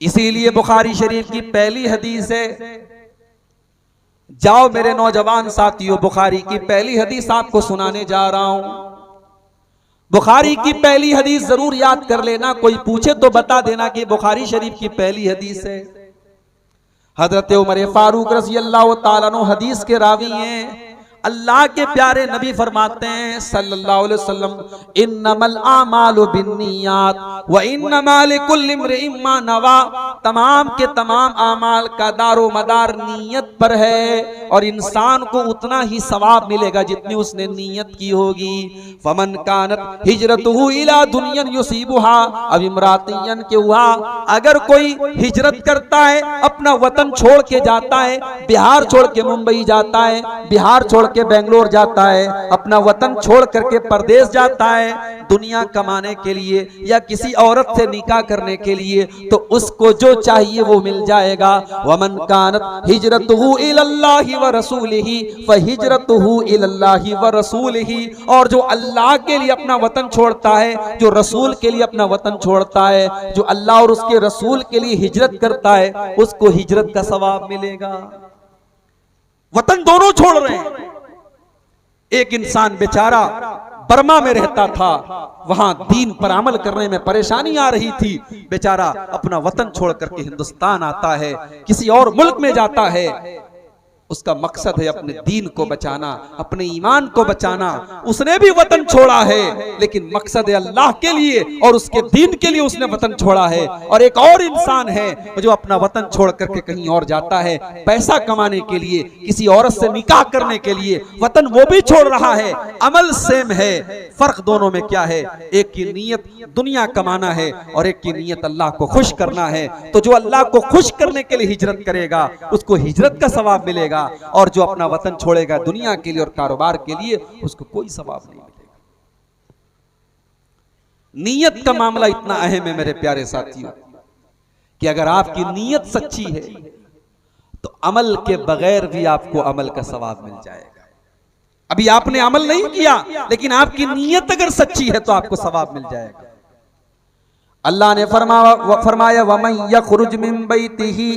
इसीलिए बुखारी शरीफ की पहली हदीस है, जाओ मेरे नौजवान साथियों, बुखारी की पहली हदीस आपको सुनाने जा रहा हूं। बुखारी की पहली हदीस जरूर याद कर लेना, कोई पूछे तो बता देना कि बुखारी शरीफ की पहली हदीस है। हजरत उमर फारूक रज़ी अल्लाह ताला अन्हु हदीस के रावी हैं। अल्लाह के प्यारे नबी फरमाते हैं सल्लल्लाहु अलैहि वसल्लम, इन्नमल आमालु बिन्नियात व इन्नमा लिकुल्लि इम्रिइन मा नवा। तमाम के तमाम आमाल का दारो मदार नीयत पर है और इंसान को उतना ही सवाब मिलेगा जितनी उसने नीयत की होगी। फमन कानत हिजरतुहु इला दुनियन युसीबुहा अब इमरातियन के हुआ, अगर कोई हिजरत करता है, अपना वतन छोड़ के जाता है, बिहार छोड़ के मुंबई जाता है, बिहार छोड़ के बेंगलोर जाता है, अपना वतन छोड़ करके परदेश जाता है दुनिया कमाने के लिए या किसी औरत से निकाह करने के लिए, तो उसको जो चाहिए वो मिल जाएगा। वमन कानत हिजरतुहु इलल्लाहि व रसूलिही फहिजरतुहु इलल्लाहि व रसूलिही, और जो अल्लाह के लिए अपना वतन छोड़ता है, जो रसूल के लिए अपना वतन छोड़ता है, जो अल्लाह और उसके रसूल के लिए हिजरत करता है, उसको हिजरत का सवाब मिलेगा। वतन दोनों छोड़ रहे हैं। एक इंसान बेचारा बर्मा में रहता था, वहां दीन पर अमल करने में परेशानी आ रही थी, बेचारा अपना वतन छोड़ करके हिंदुस्तान आता है, किसी और मुल्क में जाता है। उसका मकसद है अपने दीन को बचाना, अपने ईमान को बचाना। उसने भी वतन छोड़ा है, लेकिन मकसद है अल्लाह के लिए और उसके दीन के लिए उसने वतन छोड़ा है। और एक और इंसान है जो अपना वतन छोड़ करके कहीं और जाता है पैसा कमाने के लिए, किसी औरत से निकाह करने के लिए, वतन वो भी छोड़ रहा है। अमल सेम है, फर्क दोनों में क्या है? एक की नीयत दुनिया कमाना है और एक की नीयत अल्लाह को खुश करना है। तो जो अल्लाह को खुश करने के लिए हिजरत करेगा उसको हिजरत का सवाब मिलेगा, और जो अपना वतन छोड़ेगा दुनिया के लिए और कारोबार के लिए, उसको कोई सवाब नहीं मिलेगा। नीयत का मामला इतना अहम है मेरे प्यारे साथियों कि अगर आपकी नीयत सच्ची है तो अमल के बगैर भी आपको अमल का सवाब मिल जाएगा। अभी आपने अमल नहीं किया, लेकिन आपकी नीयत अगर सच्ची है तो आपको सवाब मिल जाएगा। अल्लाह ने फरमाया वमन यखरुज मिन बैतिही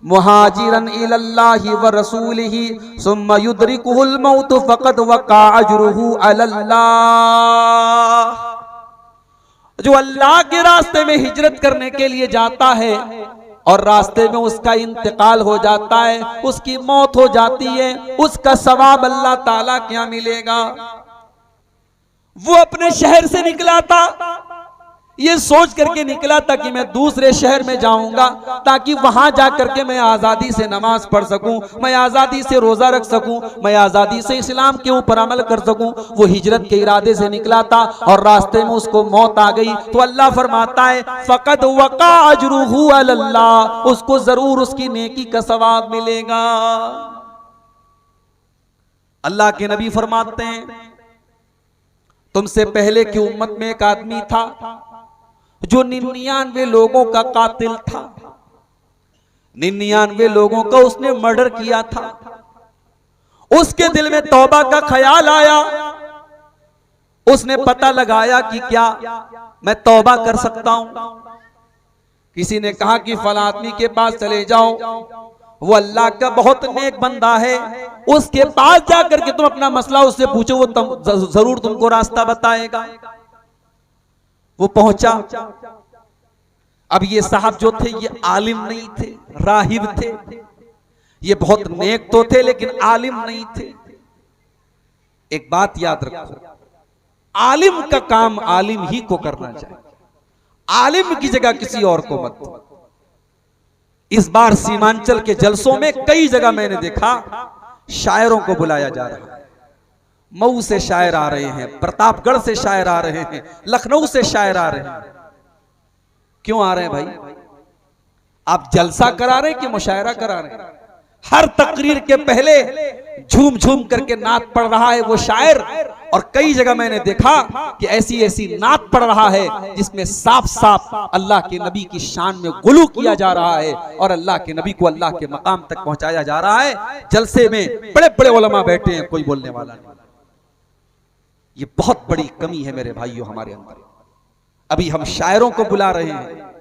मुहाजिरन इलल्लाहि व रसूलिही सुम्मा युद्रिकुहुल मौत फक़द वक़ा अजरुहु अलल्लाह। जो अल्लाह के रास्ते में हिजरत करने के लिए जाता है और रास्ते में उसका इंतकाल हो जाता है, उसकी मौत हो जाती है, उसका सवाब अल्लाह ताला क्या मिलेगा? वो अपने शहर से निकला था, ये सोच करके निकला था कि मैं दूसरे शहर में जाऊंगा ताकि वहां जाकर के मैं आजादी से नमाज पढ़ सकूं, मैं आजादी से रोजा रख सकूं, मैं आजादी से इस्लाम के ऊपर अमल कर सकूं। वो हिजरत के इरादे से निकला था और रास्ते में उसको मौत आ गई, तो अल्लाह फरमाता है फक़द वक़ा अजरुहु अलल्लाह, उसको जरूर उसकी नेकी का सवाब मिलेगा। अल्लाह के नबी फरमाते हैं तुमसे पहले की उम्मत में एक आदमी था जो 99 लोगों का कातिल था, 99 लोगों का उसने मर्डर किया था। उसके दिल में तौबा का ख्याल आया, उसने पता लगाया कि क्या मैं तौबा कर सकता हूं। किसी ने कहा कि फला आदमी के पास चले जाओ, वो अल्लाह का बहुत नेक बंदा है, उसके पास जाकर के तुम अपना मसला उससे पूछो, वो जरूर तुमको रास्ता बताएगा। वो पहुंचा। अब ये साहब जो थे ये आलिम नहीं थे, राहिब थे। ये बहुत नेक तो थे लेकिन आलिम नहीं थे। एक बात याद रखो, आलिम का काम आलिम ही को करना चाहिए, आलिम की जगह किसी और को मत दो। इस बार सीमांचल के जलसों में कई जगह मैंने देखा शायरों को बुलाया जा रहा है। मऊ से शायर आ रहे हैं, प्रतापगढ़ से शायर आ रहे हैं, लखनऊ से शायर आ रहे हैं। क्यों आ रहे हैं भाई? आप जलसा करा रहे हैं कि मुशायरा करा रहे हैं? हर तकरीर के पहले झूम झूम करके नात पढ़ रहा है वो शायर, और कई जगह मैंने देखा कि ऐसी ऐसी नात पढ़ रहा है जिसमें साफ साफ अल्लाह के नबी की शान में गुलू किया जा रहा है और अल्लाह के नबी को अल्लाह के मकाम तक पहुंचाया जा रहा है। जलसे में बड़े बड़े उलमा बैठे हैं, कोई बोलने वाला नहीं। ये बहुत बड़ी कमी है मेरे भाइयों हमारे अंदर। अभी हम शायरों को बुला रहे हैं,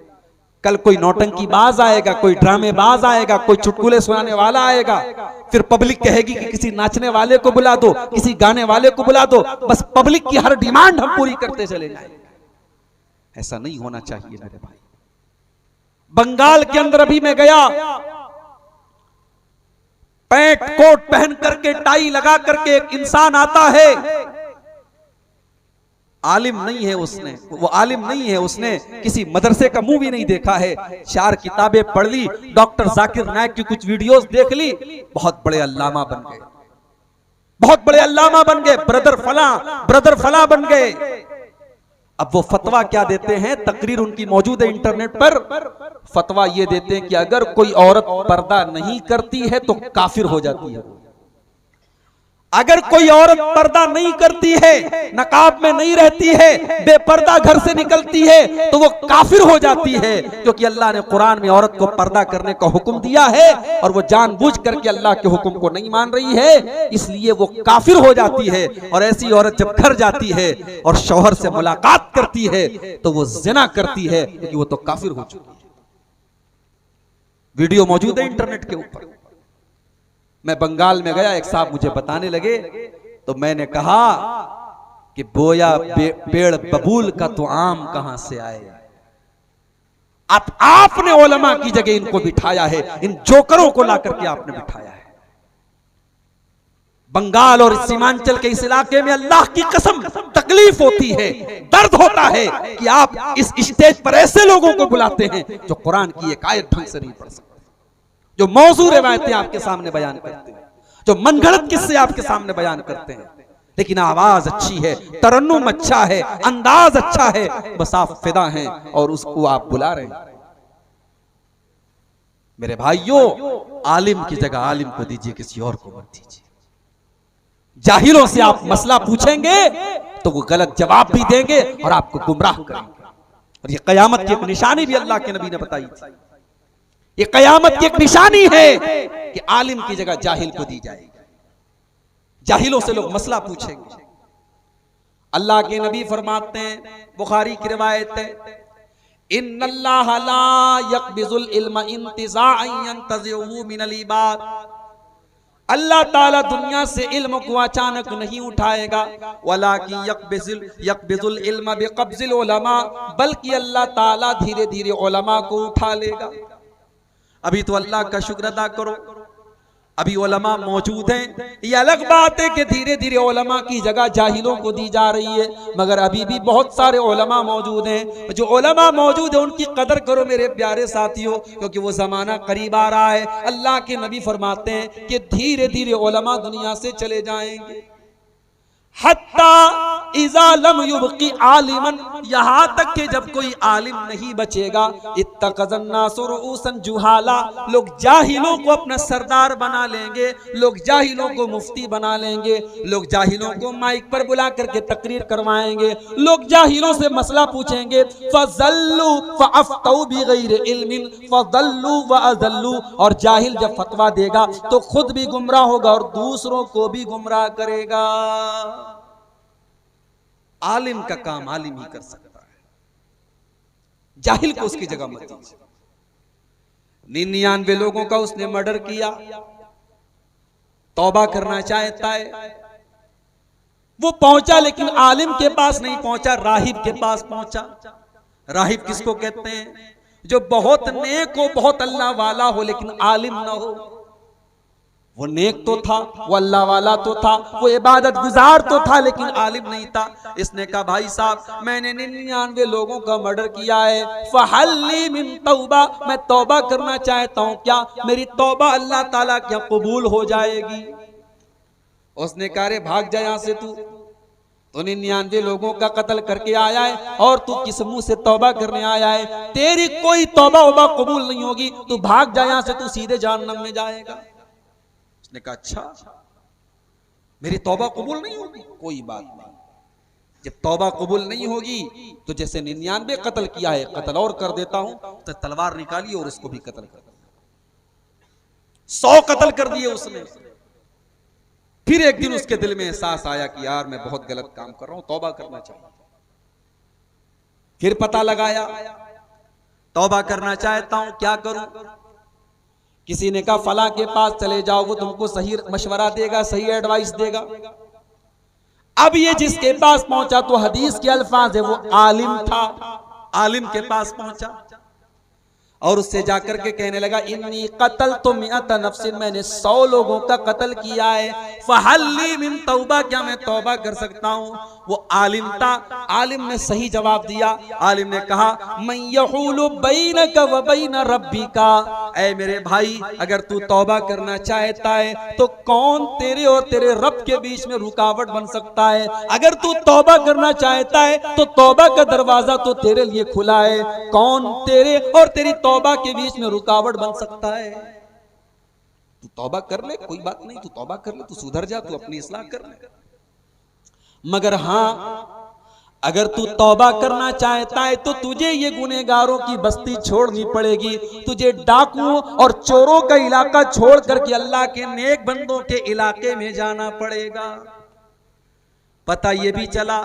कल कोई नौटंकी बाज आएगा, कोई ड्रामेबाज आएगा, कोई चुटकुले सुनाने वाला आएगा, फिर पब्लिक कहेगी कि किसी नाचने वाले को बुला दो, किसी गाने वाले को बुला दो, बस पब्लिक की हर डिमांड हम पूरी करते चले जाएंगे। ऐसा नहीं होना चाहिए मेरे भाई। बंगाल के अंदर अभी मैं गया, पैंट कोट पहन करके टाई लगा करके एक इंसान आता है, आलिम नहीं है उसने, वो आलिम नहीं है, उसने किसी मदरसे का मुंह भी नहीं देखा है, 4 किताबें पढ़ ली, डॉक्टर जाकिर नायक की कुछ वीडियोस देख ली, बहुत बड़े अल्लामा बन गए, बहुत बड़े अल्लामा बन गए, ब्रदर फला बन गए। अब वो फतवा क्या देते हैं, तकरीर उनकी मौजूद है इंटरनेट पर, फतवा ये देते हैं कि अगर कोई औरत पर्दा नहीं करती है तो काफिर हो जाती है। अगर कोई औरत पर्दा नहीं करती है, नकाब में नहीं रहती है, बेपर्दा घर से निकलती है, तो वो काफिर हो जाती है, क्योंकि अल्लाह ने कुरान में औरत को पर्दा करने का हुक्म दिया है और वो जानबूझ करके अल्लाह के हुक्म को नहीं मान रही है, इसलिए वो काफिर हो जाती है। और ऐसी औरत जब घर जाती है और शौहर से मुलाकात करती है तो वो जिना करती है, क्योंकि वो तो काफिर हो चुकी है। वीडियो मौजूद है इंटरनेट के ऊपर। मैं बंगाल में गया, एक साहब मुझे बताने लगे, तो मैंने कहा कि बोया पेड़ बबूल का तो आम कहां से आए। आपने उलमा की जगह इनको बिठाया है, इन जोकरों को ला करके आपने बिठाया है। बंगाल और सीमांचल के इस इलाके में अल्लाह की कसम तकलीफ होती है, दर्द होता है कि आप इस स्टेज पर ऐसे लोगों को बुलाते हैं जो कुरान की एक आयत ढंग से नहीं पढ़ सकते, जो मौजूद रिवायतें आपके सामने बयान करते हैं, जो मनगढ़ंत किस्से आपके सामने बयान करते हैं, लेकिन आवाज अच्छी है, तरन्नुम अच्छा है, अंदाज अच्छा है, बस आप फिदा हैं और उसको आप बुला रहे हैं। मेरे भाइयों, आलिम की जगह आलिम को दीजिए, किसी और को मत दीजिए। जाहिलों से आप मसला पूछेंगे तो वो गलत जवाब भी देंगे और आपको गुमराह करेंगे। और ये कयामत की एक निशानी भी अल्लाह के नबी ने बताई थी, ये कयामत की एक निशानी है कि आलिम की जगह जाहिल को दी जाएगी। जाहिलों से लोग मसला पूछेंगे। अल्लाह के नबी फरमाते हैं, बुखारी की रिवायत है, इन्नल्लाह ला यक़बिज़ुल इल्म इंतिज़ाअन यंतज़िउहु मिनल इबाद। अल्लाह ताला दुनिया से इल्म को अचानक नहीं उठाएगा, वलाकिन यक़बिज़ुल इल्म बिक़ब्ज़िल उलमा, बल्कि अल्लाह ताला धीरे धीरे उलमा को उठा लेगा। अभी तो अल्लाह का शुक्र अदा करो, अभी उलमा मौजूद हैं। ये अलग बात है कि धीरे धीरे उलमा की जगह जाहिलों को दी जा रही है, मगर अभी भी बहुत सारे उलमा मौजूद हैं। जो उलमा मौजूद है उनकी कदर करो मेरे प्यारे साथियों, क्योंकि वो जमाना करीब आ रहा है। अल्लाह के नबी फरमाते हैं कि धीरे धीरे उलमा दुनिया से चले जाएंगे, हत्ता इज़ा लम युबकी आलिमन, यहाँ तक कि जब कोई आलिम नहीं बचेगा, इत्तखज़न नासु रुऊसन जुहाला, लोग जाहिलों को अपना सरदार बना लेंगे, लोग जाहिलों को मुफ्ती बना लेंगे, लोग जाहिलों को माइक पर बुला करके तकरीर करवाएंगे, लोग जाहिलों से मसला पूछेंगे। फज़ल्लू फ़अफ़्तऊ बिग़ैरि इल्मिन फ़ज़ल्लू वअज़ल्लू, और जाहिल जब फतवा देगा तो खुद भी गुमराह होगा और दूसरों को भी गुमराह करेगा। आलिम का काम आलिम ही कर सकता है, जाहिल को उसकी जगह मत दीजिए। 99 लोगों का उसने मर्डर किया, तौबा करना चाहता है, वो पहुंचा लेकिन आलिम के पास नहीं पहुंचा, राहिब के पास पहुंचा। राहिब किसको कहते हैं? जो बहुत नेक हो, बहुत अल्लाह वाला हो, लेकिन आलिम ना हो। वो नेक तो था, वो अल्लाह वाला तो था, वो इबादत गुजार तो था, लेकिन आलिम नहीं था। इसने कहा भाई साहब मैंने 99 लोगों का मर्डर किया है, फहल्ली मिन तौबा, मैं तौबा करना चाहता हूं, क्या मेरी तौबा अल्लाह ताला क्या कबूल हो जाएगी? उसने कहा रे भाग जा यहां से, तू 99 लोगों का कत्ल करके आया है और तू किस मुंह से तौबा करने आया है? तेरी कोई तौबा वबा कबूल नहीं होगी, तू भाग जा यहां से, तू सीधे जहन्नम में जाएगा। उसने कहा अच्छा मेरी तौबा कबूल नहीं होगी, कोई बात नहीं, जब तौबा कबूल नहीं होगी तो जैसे 99 कत्ल किया है कत्ल और कर देता हूं, तो तलवार निकाली और उसको भी कत्ल कर दिया। 100 कत्ल कर दिए उसने। फिर एक दिन उसके दिल में एहसास आया कि यार मैं बहुत गलत काम कर रहा हूं, तौबा करना चाहिए। फिर पता लगाया तौबा करना चाहता हूं, क्या करूं? किसी ने कहा फला के पास चले जाओ, वो तुमको सही मशवरा देगा, सही एडवाइस देगा। अब ये जिसके पास पहुंचा तो हदीस के अल्फाज है, वो आलिम था। आलिम के पास पहुंचा और उससे जाकर के कहने लगा इन्नी कतल तो मिअत नफ्सिन, मैंने 100 लोगों का कत्ल किया है, फहल्ली मिन तौबा, क्या मैं तौबा कर सकता हूं? वो आलिम था। आलिम ने सही जवाब दिया। आलिम ने कहा मन यहूलु बैनक व बैन रब्बिका, ऐ मेरे भाई अगर तू तौबा करना चाहता है तो कौन तेरे और तेरे रब के बीच में रुकावट बन सकता है? अगर तू तौबा करना चाहता है तो तौबा का दरवाजा तो तेरे लिए खुला है, कौन तेरे और तेरी तौबा के बीच में रुकावट बन सकता है? तू तौबा कर ले, कोई बात नहीं, तू तौबा कर ले, तू सुधर जा, तू अपनी इस्लाह कर ले। मगर हां, अगर तू तौबा करना चाहता है तो तुझे ये गुनहगारों की बस्ती छोड़नी पड़ेगी, तुझे डाकुओं और चोरों का इलाका छोड़ करके अल्लाह के नेक बंदों के इलाके में जाना पड़ेगा। पता ये भी चला,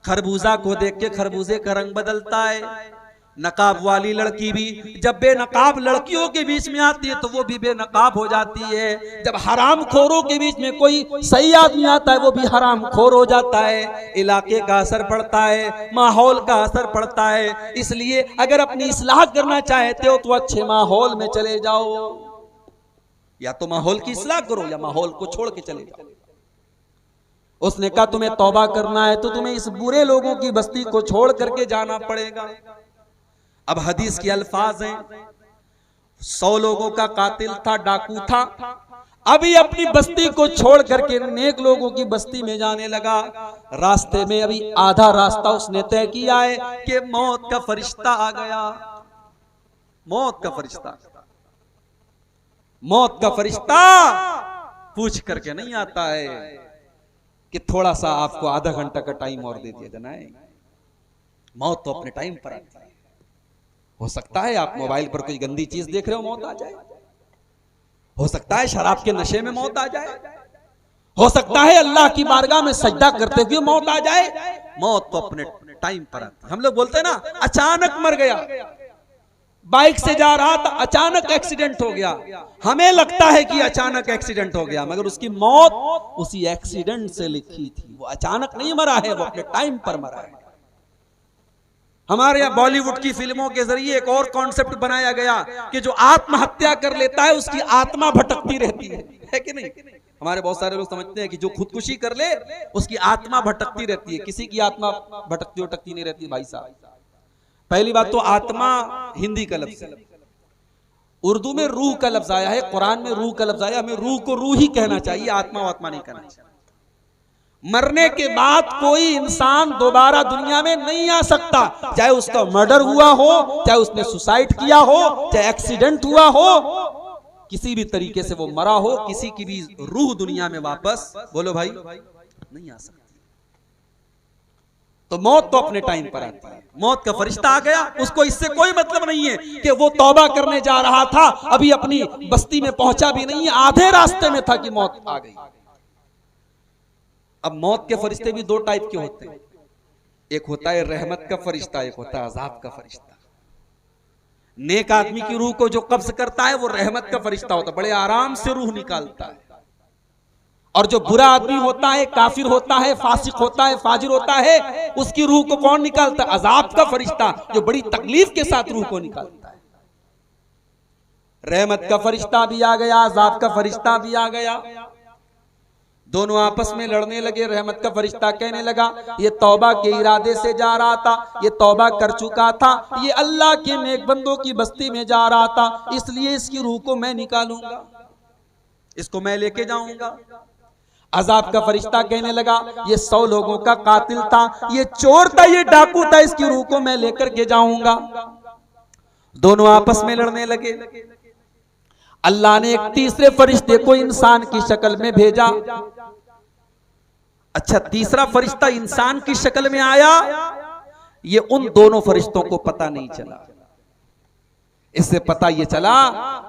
खरबूजा को देख के खरबूजे का रंग बदलता है। नकाब वाली लड़की भी जब बेनकाब लड़कियों के बीच में आती है तो वो भी बेनकाब हो जाती है। जब हराम खोरों के बीच में कोई सही आदमी आता है वो भी हराम खोर हो जाता है। इलाके का असर पड़ता है, माहौल का असर पड़ता है। इसलिए अगर अपनी इस्लाह करना चाहते हो तो अच्छे माहौल में चले जाओ, या तो माहौल की इस्लाह करो या माहौल को छोड़ के चले जाओ। उसने कहा तुम्हें तौबा करना है तो तुम्हें इस बुरे लोगों की बस्ती को छोड़ करके जाना पड़ेगा। अब हदीस के अल्फाज हैं, 100 लोगों का कातिल था, डाकू था, अभी अपनी बस्ती को छोड़ करके नेक लोगों की बस्ती में जाने लगा। रास्ते में अभी आधा रास्ता उसने तय किया है कि मौत का फरिश्ता आ गया। मौत का फरिश्ता, मौत का फरिश्ता पूछ करके नहीं आता है कि थोड़ा सा आपको आधा घंटा का टाइम और दे दिया जाना है। मौत तो अपने टाइम पर आती है। हो सकता है आप मोबाइल पर कोई गंदी चीज देख रहे हो, मौत आ जाए। हो सकता है शराब के नशे में मौत आ जाए। हो सकता है अल्लाह की बारगाह में सजदा करते हुए मौत आ जाए। मौत तो अपने टाइम पर आती है। हम लोग बोलते हैं ना अचानक मर गया, बाइक से जा रहा था अचानक एक्सीडेंट हो गया। हमें लगता है कि अचानक एक्सीडेंट हो गया, मगर उसकी मौत उसी एक्सीडेंट से लिखी थी। वो अचानक नहीं मरा है, वो अपने टाइम पर मरा है। हमारे यहाँ बॉलीवुड की फिल्मों के जरिए एक और कॉन्सेप्ट बनाया गया कि जो आत्महत्या कर लेता है उसकी आत्मा भटकती रहती है कि नहीं? हमारे बहुत सारे लोग समझते हैं कि जो खुदकुशी कर ले उसकी आत्मा भटकती रहती है। किसी की आत्मा भटकती भटकती नहीं रहती भाई साहब। पहली बात तो आत्मा हिंदी का लफ्ज है, उर्दू में रूह का लफ्ज आया है, कुरान में रूह का लफ्ज आया। हमें रूह को रूह ही कहना चाहिए, आत्मा वात्मा नहीं कहना चाहिए। मरने के बाद कोई इंसान दोबारा दुनिया में नहीं आ सकता, चाहे उसका मर्डर हुआ हो, चाहे उसने सुसाइड किया हो, चाहे एक्सीडेंट हुआ हो, किसी भी तरीके से वो मरा हो, किसी की भी रूह दुनिया में वापस, बोलो भाई, नहीं आ सकती। तो मौत तो अपने टाइम पर आती है। मौत का फरिश्ता आ गया, उसको इससे कोई मतलब नहीं है कि वो तौबा करने जा रहा था, अभी अपनी बस्ती में पहुंचा भी नहीं है, आधे रास्ते में था कि मौत आ गई। अब मौत के फरिश्ते भी 2 टाइप के होते हैं, एक होता है रहमत का फरिश्ता, एक होता है अजाब का फरिश्ता। नेक आदमी की रूह को जो कब्ज करता है वो रहमत का फरिश्ता होता है, बड़े आराम से रूह निकालता है। और जो बुरा आदमी होता है, काफिर होता है, फासिक होता है, फाजिर होता है, उसकी रूह को कौन निकालता है? अजाब का फरिश्ता, जो बड़ी तकलीफ के साथ रूह को निकालता है। रहमत का फरिश्ता भी आ गया, अजाब का फरिश्ता भी आ गया। दोनों आपस में लड़ने लगे। रहमत का फरिश्ता कहने लगा ये तौबा के इरादे से जा रहा था, ये तौबा कर चुका था, ये अल्लाह के नेक बंदों की बस्ती में जा रहा था, इसलिए इसकी रूह को मैं निकालूंगा, इसको मैं लेके जाऊंगा। अजाब का फरिश्ता कहने लगा ये 100 लोगों का कातिल था, ये चोर था, ये डाकू था, इसकी रूह को मैं लेकर के जाऊंगा। दोनों आपस में लड़ने लगे। अल्लाह ने एक तीसरे फरिश्ते को इंसान की शक्ल में भेजा। अच्छा, तीसरा फरिश्ता इंसान की शक्ल में आया, ये उन दोनों फरिश्तों को पता नहीं चला। इससे पता ये चला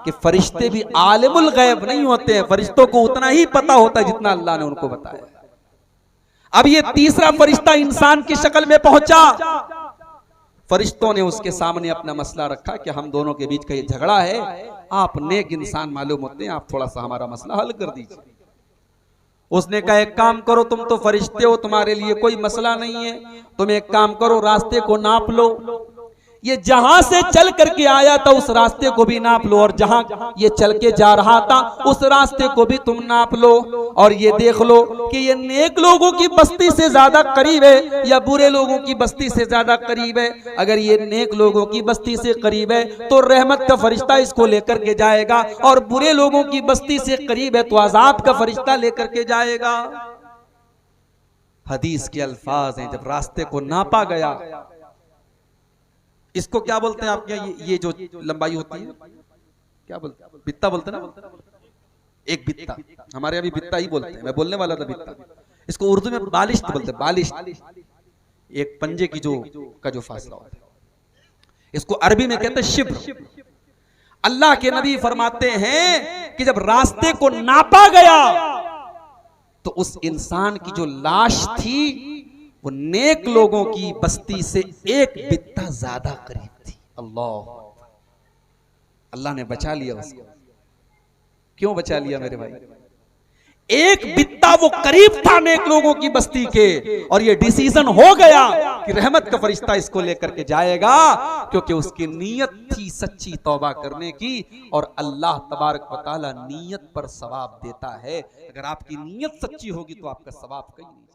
कि फरिश्ते भी आलिमुल गैब नहीं होते हैं, फरिश्तों को उतना ही पता होता है जितना अल्लाह ने उनको बताया। अब ये तीसरा फरिश्ता इंसान की शक्ल में पहुंचा, फरिश्तों ने उसके सामने अपना मसला रखा कि हम दोनों के बीच का ये झगड़ा है, आप नेक इंसान मालूम होते हैं, आप थोड़ा सा हमारा मसला हल कर दीजिए। उसने कहा एक काम करो, तुम तो फरिश्ते हो, तुम्हारे लिए कोई मसला नहीं है, तुम एक काम करो, रास्ते को नाप लो। ये जहां से चल करके आया था उस रास्ते को भी नाप लो, और जहां ये चल के जा रहा था उस रास्ते को भी तुम नाप लो, और ये देख लो कि ये नेक लोगों की बस्ती से ज्यादा करीब है या बुरे लोगों की बस्ती से ज्यादा करीब है। अगर ये नेक लोगों की बस्ती से करीब है तो रहमत का फरिश्ता इसको लेकर के जाएगा, और बुरे लोगों की बस्ती से करीब है तो अजाब का फरिश्ता लेकर के जाएगा। हदीस के अल्फाज हैं, जब रास्ते को नापा गया, इसको क्या बोलते हैं आपके ये जो लंबाई होती है क्या बोलते हैं? बित्ता बोलते हैं ना, एक बित्ता, हमारे अभी बित्ता ही बोलते हैं, मैं बोलने वाला था बित्ता। इसको उर्दू में बालिश्त बोलते हैं, बालिश्त, एक पंजे की जो फासला होता है, इसको अरबी में कहते हैं शिब्र। अल्लाह के नबी फरमाते हैं कि जब रास्ते को नापा गया तो उस इंसान की जो लाश थी वो नेक लोगों की बस्ती से एक बित्ता ज्यादा करीब थी। अल्लाह ने बचा लिया उसको। क्यों बचा लिया मेरे भाई? एक बित्ता वो करीब था नेक लोगों की बस्ती के, और ये डिसीजन हो गया कि रहमत का फरिश्ता इसको लेकर के जाएगा, क्योंकि उसकी नीयत थी सच्ची तौबा करने की, और अल्लाह तबारक व तआला नीयत पर सवाब देता है। अगर आपकी नीयत सच्ची होगी तो आपका सवाब कहीं नहीं।